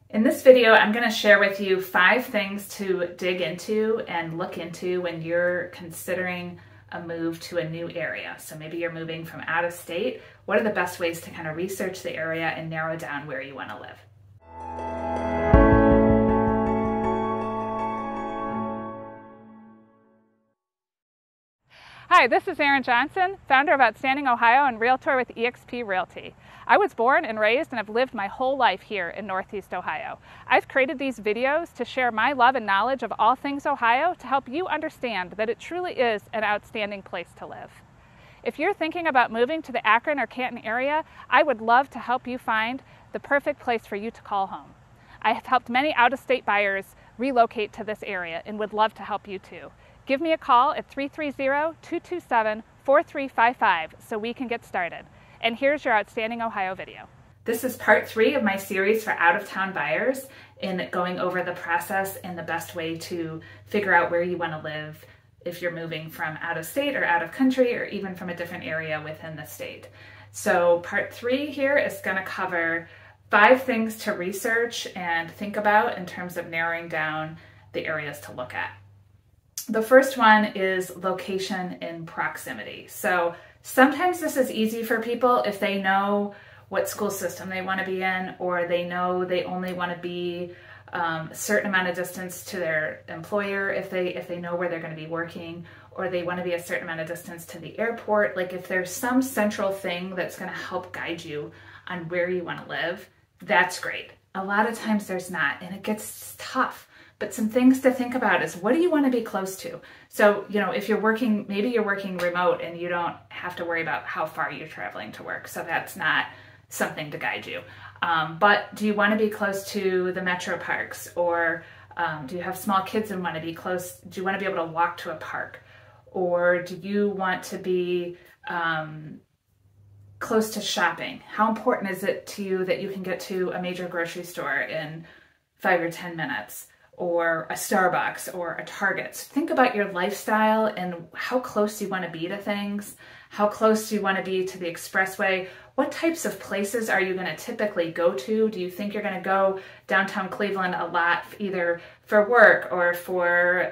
In this video, I'm going to share with you 5 things to dig into and look into when you're considering a move to a new area. So maybe you're moving from out of state. What are the best ways to kind of research the area and narrow down where you want to live? Hi, this is Erin Johnson, founder of Outstanding Ohio and Realtor with eXp Realty. I was born and raised and have lived my whole life here in Northeast Ohio. I've created these videos to share my love and knowledge of all things Ohio to help you understand that it truly is an outstanding place to live. If you're thinking about moving to the Akron or Canton area, I would love to help you find the perfect place for you to call home. I have helped many out-of-state buyers relocate to this area and would love to help you too. Give me a call at 330-227-4355 so we can get started. And here's your Outstanding Ohio video. This is part 3 of my series for out-of-town buyers in going over the process and the best way to figure out where you want to live if you're moving from out of state or out of country or even from a different area within the state. So part 3 here is going to cover 5 things to research and think about in terms of narrowing down the areas to look at. The first one is location and proximity. So sometimes this is easy for people if they know what school system they want to be in, or they know they only want to be a certain amount of distance to their employer if they know where they're going to be working, or they want to be a certain amount of distance to the airport. Like if there's some central thing that's going to help guide you on where you want to live, that's great. A lot of times there's not, and it gets tough. But some things to think about is, what do you want to be close to? So, if you're working, maybe you're working remote and you don't have to worry about how far you're traveling to work. So that's not something to guide you. But do you want to be close to the metro parks? Or do you have small kids and want to be close? Do you want to be able to walk to a park? Or do you want to be close to shopping? How important is it to you that you can get to a major grocery store in 5 or 10 minutes? Or a Starbucks or a Target? So think about your lifestyle and how close you want to be to things. How close do you want to be to the expressway? What types of places are you going to typically go to? Do you think you're going to go downtown Cleveland a lot, either for work or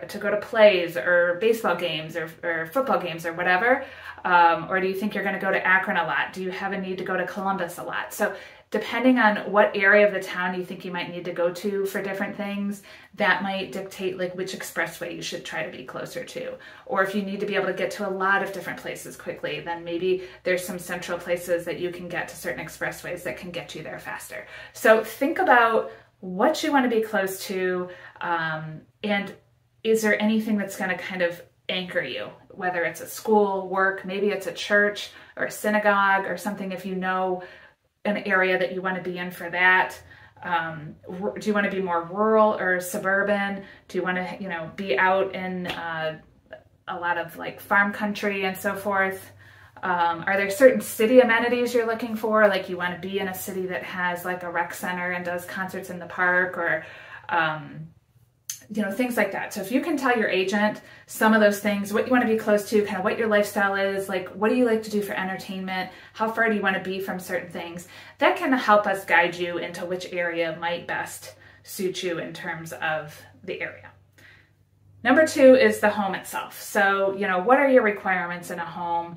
to go to plays or baseball games or football games or whatever? Or do you think you're going to go to Akron a lot? Do you have a need to go to Columbus a lot? So depending on what area of the town you think you might need to go to for different things, that might dictate like which expressway you should try to be closer to. Or if you need to be able to get to a lot of different places quickly, then maybe there's some central places that you can get to certain expressways that can get you there faster. So think about what you want to be close to, and is there anything that's going to kind of anchor you, whether it's a school, work, maybe it's a church or a synagogue or something. If you know an area that you want to be in for that. Do you want to be more rural or suburban? Do you want to, be out in a lot of like farm country and so forth? Are there certain city amenities you're looking for? Like you want to be in a city that has like a rec center and does concerts in the park, or things like that. So if you can tell your agent some of those things, what you want to be close to, kind of what your lifestyle is, like what do you like to do for entertainment, how far do you want to be from certain things, that can help us guide you into which area might best suit you in terms of the area. Number 2 is the home itself. So, what are your requirements in a home?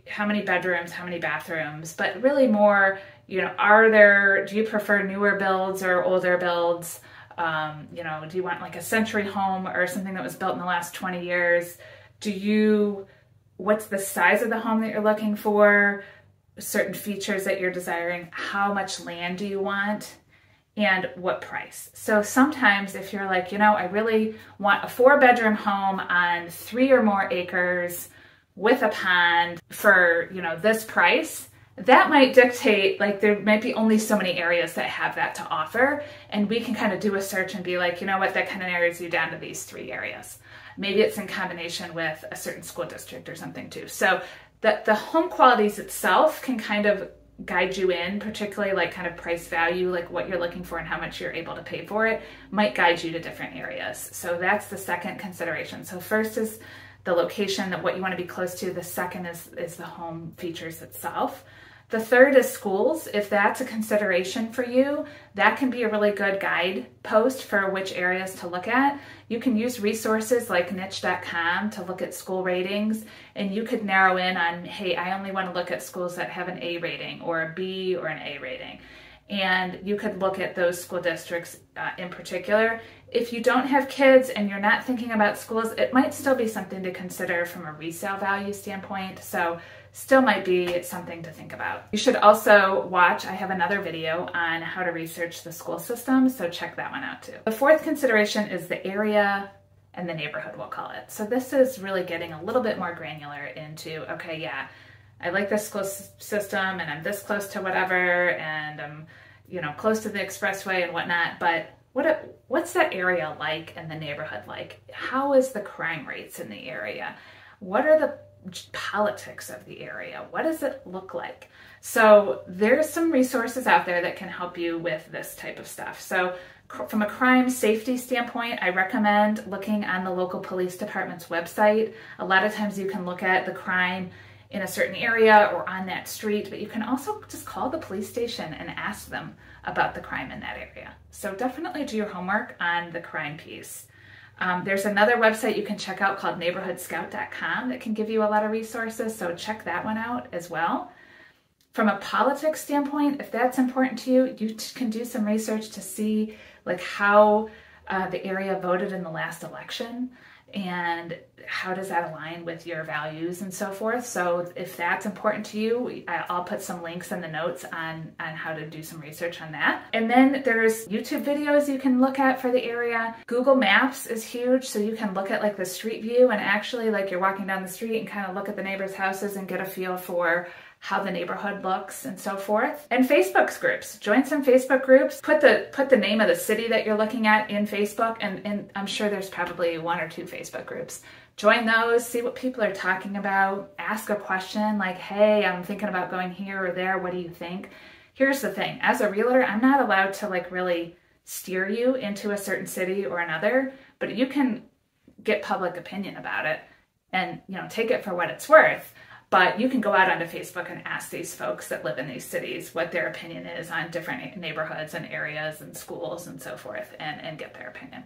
How many bedrooms, how many bathrooms, but really more, do you prefer newer builds or older builds? Do you want like a century home or something that was built in the last 20 years? What's the size of the home that you're looking for? Certain features that you're desiring? How much land do you want? And what price? So sometimes if you're like, I really want a 4-bedroom home on 3 or more acres with a pond for, this price, that might dictate, like there might be only so many areas that have that to offer, and we can kind of do a search and be like, that kind of narrows you down to these 3 areas. Maybe it's in combination with a certain school district or something too. So the home qualities itself can kind of guide you in, particularly like kind of price value, like what you're looking for and how much you're able to pay for it, might guide you to different areas. So that's the second consideration. So first is the location, that what you want to be close to. The second is the home features itself. The third is schools. If that's a consideration for you, that can be a really good guidepost for which areas to look at. You can use resources like niche.com to look at school ratings, and you could narrow in on, hey, I only want to look at schools that have an A rating or a B or an A rating. And you could look at those school districts in particular. If you don't have kids and you're not thinking about schools, it might still be something to consider from a resale value standpoint. So still might be something to think about. You should also watch, I have another video on how to research the school system, so check that one out too. The fourth consideration is the area and the neighborhood, we'll call it. So this is really getting a little bit more granular into, okay, yeah, I like this school system and I'm this close to whatever and I'm, you know, close to the expressway and whatnot, but what's that area like and the neighborhood like? How is the crime rates in the area? What are the politics of the area? What does it look like? So there's some resources out there that can help you with this type of stuff. So from a crime safety standpoint, I recommend looking on the local police department's website. A lot of times you can look at the crime in a certain area or on that street, but you can also just call the police station and ask them about the crime in that area. So definitely do your homework on the crime piece. There's another website you can check out called neighborhoodscout.com that can give you a lot of resources, so check that one out as well. From a politics standpoint, if that's important to you, you can do some research to see like how the area voted in the last election and how does that align with your values and so forth. So if that's important to you, I'll put some links in the notes on how to do some research on that. And then there's YouTube videos you can look at for the area. Google Maps is huge, so you can look at like the street view and actually like you're walking down the street and kind of look at the neighbors' houses and get a feel for how the neighborhood looks and so forth. And Facebook's groups. Join some Facebook groups. Put the name of the city that you're looking at in Facebook, and I'm sure there's probably 1 or 2 Facebook groups. Join those, see what people are talking about, ask a question like, hey, I'm thinking about going here or there, what do you think? Here's the thing, as a realtor, I'm not allowed to like really steer you into a certain city or another, but you can get public opinion about it and, you know, take it for what it's worth. But you can go out onto Facebook and ask these folks that live in these cities what their opinion is on different neighborhoods and areas and schools and so forth, and get their opinion.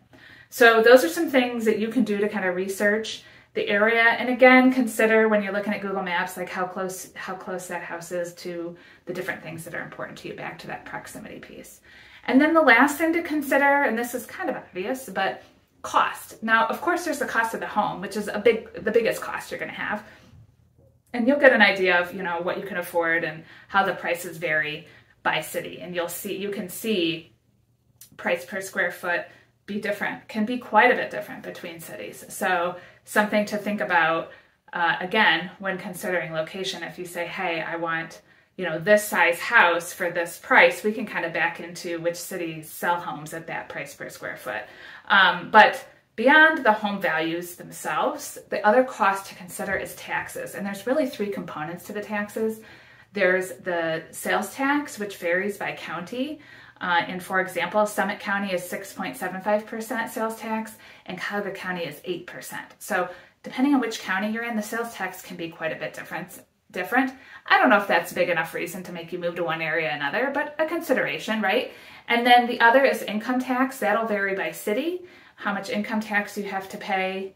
So those are some things that you can do to kind of research the area. And again, consider when you're looking at Google Maps, like how close that house is to the different things that are important to you, back to that proximity piece. And then the last thing to consider, and this is kind of obvious, but cost. Now, of course, there's the cost of the home, which is the biggest cost you're going to have. And you'll get an idea of, you know, what you can afford and how the prices vary by city. And you can see price per square foot can be quite a bit different between cities. So something to think about, again, when considering location. If you say, hey, I want, you know, this size house for this price, we can kind of back into which cities sell homes at that price per square foot. But beyond the home values themselves, the other cost to consider is taxes. And there's really 3 components to the taxes. There's the sales tax, which varies by county. And for example, Summit County is 6.75% sales tax and Cuyahoga County is 8%. So depending on which county you're in, the sales tax can be quite a bit different. I don't know if that's big enough reason to make you move to one area or another, but a consideration, right? And then the other is income tax. That'll vary by city, how much income tax you have to pay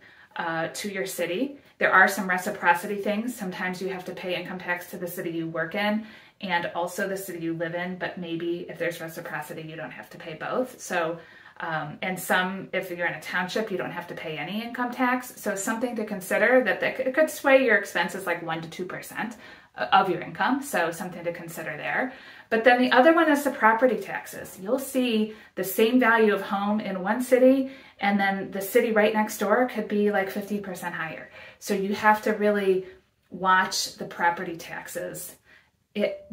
to your city. There are some reciprocity things. Sometimes you have to pay income tax to the city you work in and also the city you live in, but maybe if there's reciprocity, you don't have to pay both. So, and some, if you're in a township, you don't have to pay any income tax. So something to consider that it could sway your expenses like 1% to 2% of your income. So something to consider there. But then the other one is the property taxes. You'll see the same value of home in one city, and then the city right next door could be like 50% higher. So you have to really watch the property taxes,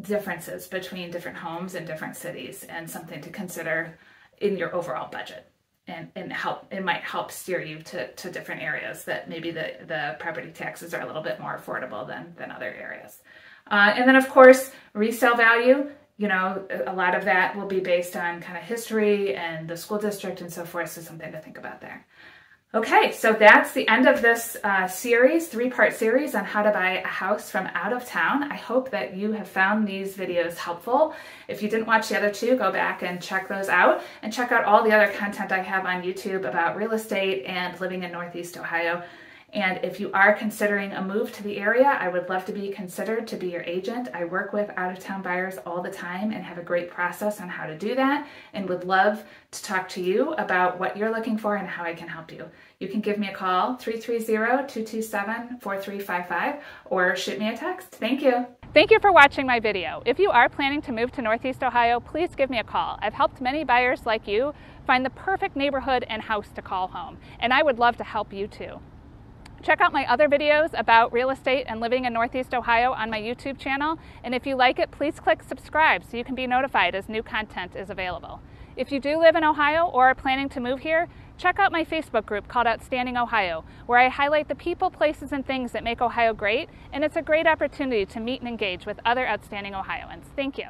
differences between different homes in different cities, and something to consider in your overall budget. And it might help steer you to different areas that maybe the property taxes are a little bit more affordable than other areas. And then of course, resale value, you know, a lot of that will be based on kind of history and the school district and so forth, so something to think about there. Okay, so that's the end of this series, three-part series on how to buy a house from out of town. I hope that you have found these videos helpful. If you didn't watch the other two, go back and check those out, and check out all the other content I have on YouTube about real estate and living in Northeast Ohio. And if you are considering a move to the area, I would love to be considered to be your agent. I work with out-of-town buyers all the time and have a great process on how to do that, and would love to talk to you about what you're looking for and how I can help you. You can give me a call, 330-227-4355, or shoot me a text. Thank you. Thank you for watching my video. If you are planning to move to Northeast Ohio, please give me a call. I've helped many buyers like you find the perfect neighborhood and house to call home, and I would love to help you too. Check out my other videos about real estate and living in Northeast Ohio on my YouTube channel, and if you like it, please click subscribe so you can be notified as new content is available. If you do live in Ohio or are planning to move here, check out my Facebook group called Outstanding Ohio, where I highlight the people, places, and things that make Ohio great, and it's a great opportunity to meet and engage with other outstanding Ohioans. Thank you.